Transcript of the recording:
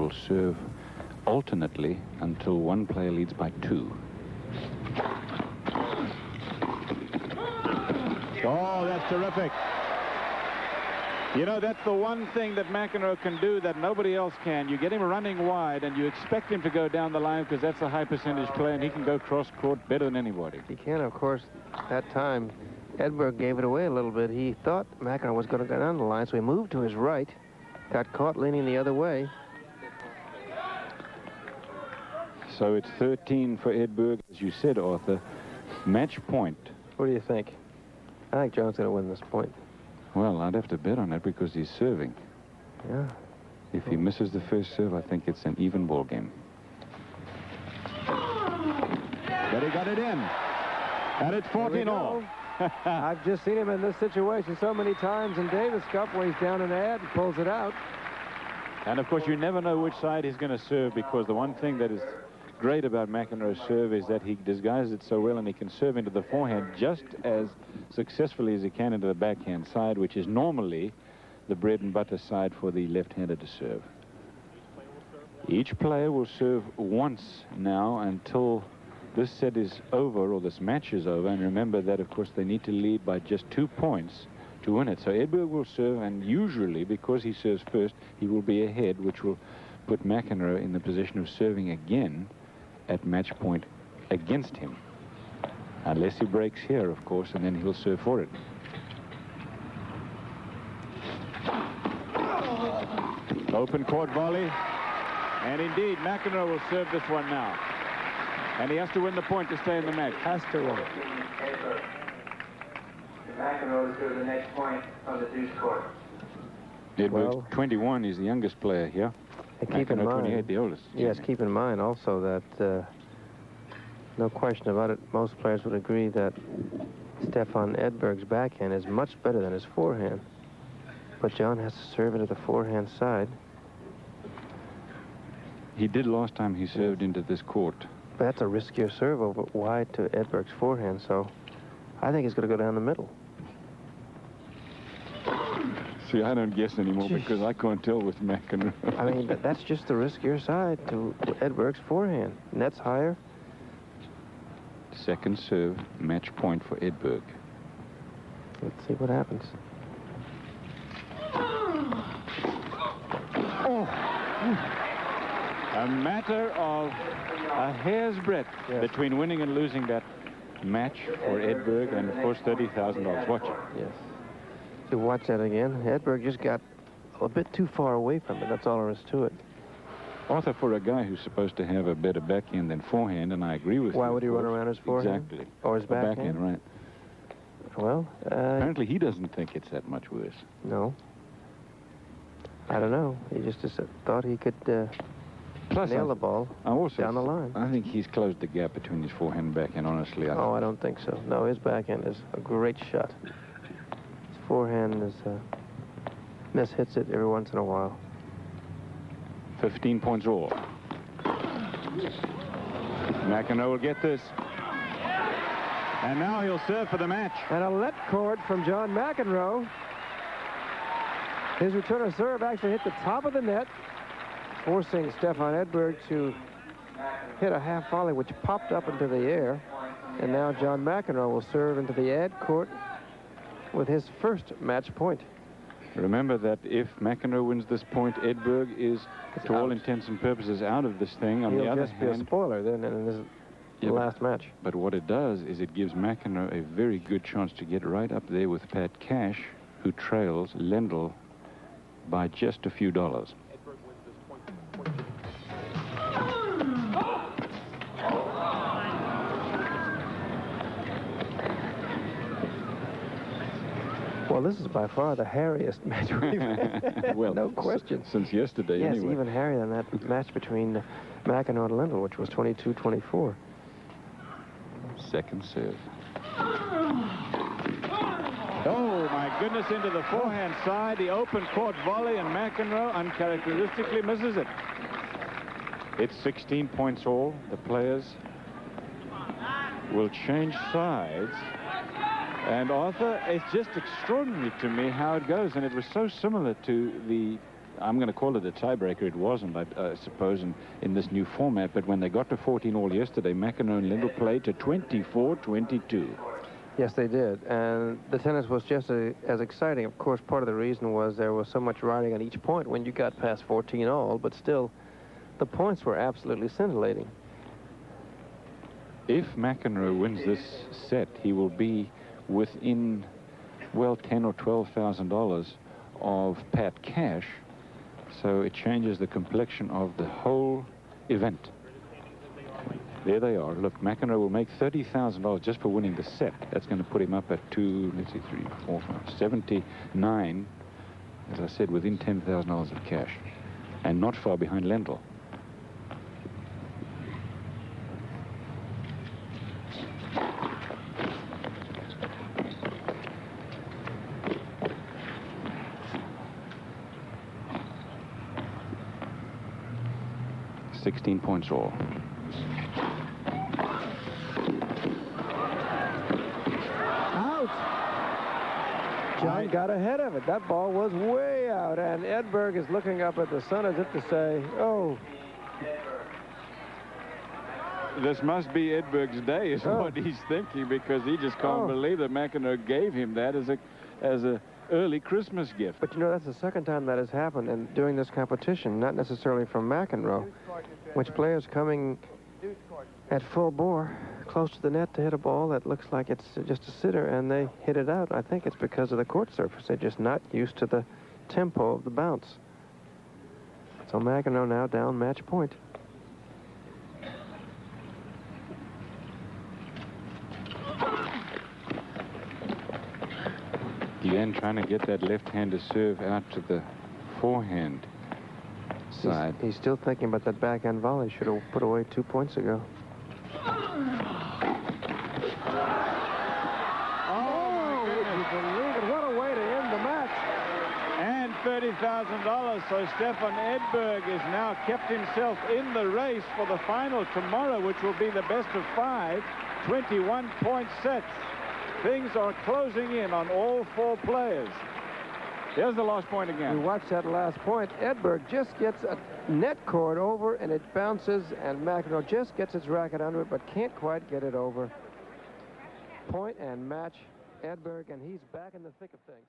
will serve alternately until one player leads by 2. Oh, that's terrific. You know, that's the one thing that McEnroe can do that nobody else can. You get him running wide, and you expect him to go down the line because that's a high percentage play, and he can go cross-court better than anybody. He can, of course. That time, Edberg gave it away a little bit. He thought McEnroe was going to go down the line, so he moved to his right, got caught leaning the other way. So it's 13 for Edberg, as you said, Arthur. Match point. What do you think? I think John's going to win this point. Well, I'd have to bet on it because he's serving. Yeah. If he misses the first serve, I think it's an even ball game. But he got it in. And it's 14 all. I've just seen him in this situation so many times in Davis Cup where he's down an ad and pulls it out. And, of course, you never know which side he's going to serve because the one thing that is great about McEnroe's serve is that he disguises it so well and he can serve into the forehand just as successfully as he can into the backhand side, which is normally the bread and butter side for the left-hander to serve. Each player will serve once now until this set is over or this match is over. And remember that, of course, they need to lead by just 2 points to win it. So Edberg will serve, and usually, because he serves first, he will be ahead, which will put McEnroe in the position of serving again at match point against him. Unless he breaks here, of course, and then he'll serve for it. Open court volley. And indeed, McEnroe will serve this one now. And he has to win the point to stay in the match. Has to win. McEnroe to the next point on the deuce court. Edberg's 21 is the youngest player here. Keep in mind, 28, the oldest. Yes, keep in mind also that no question about it, most players would agree that Stefan Edberg's backhand is much better than his forehand. But John has to serve it at the forehand side. He did last time he served into this court. But that's a riskier serve over wide to Edberg's forehand, so I think he's going to go down the middle. See, I don't guess anymore because I can't tell with McEnroe. I mean, that's just the riskier side to Edberg's forehand. Net's higher. Second serve, match point for Edberg. Let's see what happens. Oh! A matter of a hair's breadth between winning and losing that match for Edberg, and, of course, $30,000. Watch it. Yes. To watch that again. Edberg just got a bit too far away from it. That's all there is to it. Arthur, for a guy who's supposed to have a better backhand than forehand, and I agree with you. Why would he run around his forehand? Exactly. Or his backhand? Right. Well, apparently he doesn't think it's that much worse. No. I don't know. He just thought he could nail the ball down the line. I think he's closed the gap between his forehand and backhand, honestly. I don't think so. No, his backhand is a great shot. His forehand is mishits it every once in a while. 15 points all. McEnroe will get this. And now he'll serve for the match. And a let cord from John McEnroe. His return of serve actually hit the top of the net, forcing Stefan Edberg to hit a half volley, which popped up into the air. And now John McEnroe will serve into the ad court with his first match point. Remember that if McEnroe wins this point, Edberg is, to all intents and purposes, out of this thing. On the other hand, he'll just be a spoiler then in this last match. But what it does is it gives McEnroe a very good chance to get right up there with Pat Cash, who trails Lendl by just a few dollars. Well, this is by far the hairiest match we've had. Well, no question. Since yesterday, yes, anyway. Even hairier than that match between McEnroe and Lendl, which was 22-24. Second serve. Oh, my goodness, into the forehand side, the open court volley, and McEnroe uncharacteristically misses it. It's 16 points all. The players will change sides. And Arthur, it's just extraordinary to me how it goes. And it was so similar to the I'm going to call it a tiebreaker. It wasn't, I suppose, in this new format. But when they got to 14 all yesterday, McEnroe and Lindell played to 24-22. Yes, they did. And the tennis was just as exciting. Of course, part of the reason was there was so much riding on each point when you got past 14 all. But still, the points were absolutely scintillating. If McEnroe wins this set, he will be within, well, $10,000 or $12,000 of Pat Cash. So it changes the complexion of the whole event. There they are. Look, McEnroe will make $30,000 just for winning the set. That's going to put him up at 79, as I said, within $10,000 of cash, and not far behind Lendl. $16 points all. John got ahead of it. That ball was way out, and Edberg is looking up at the sun as if to say, oh. This must be Edberg's day, is what he's thinking, because he just can't believe that McEnroe gave him that as a early Christmas gift. But, you know, that's the second time that has happened and during this competition, not necessarily from McEnroe, which players coming at full bore close to the net to hit a ball that looks like it's just a sitter, and they hit it out. I think it's because of the court surface. They're just not used to the tempo of the bounce. So McEnroe now down match point. Glenn trying to get that left-handed serve out to the forehand side. He's still thinking about that backhand volley. Should have put away 2 points ago. $30,000, so Stefan Edberg has now kept himself in the race for the final tomorrow, which will be the best of 5 21-point sets. Things are closing in on all 4 players. Here's the last point again. You watch that last point. Edberg just gets a net cord over, and it bounces, and McEnroe just gets his racket under it, but can't quite get it over. Point and match Edberg, and he's back in the thick of things.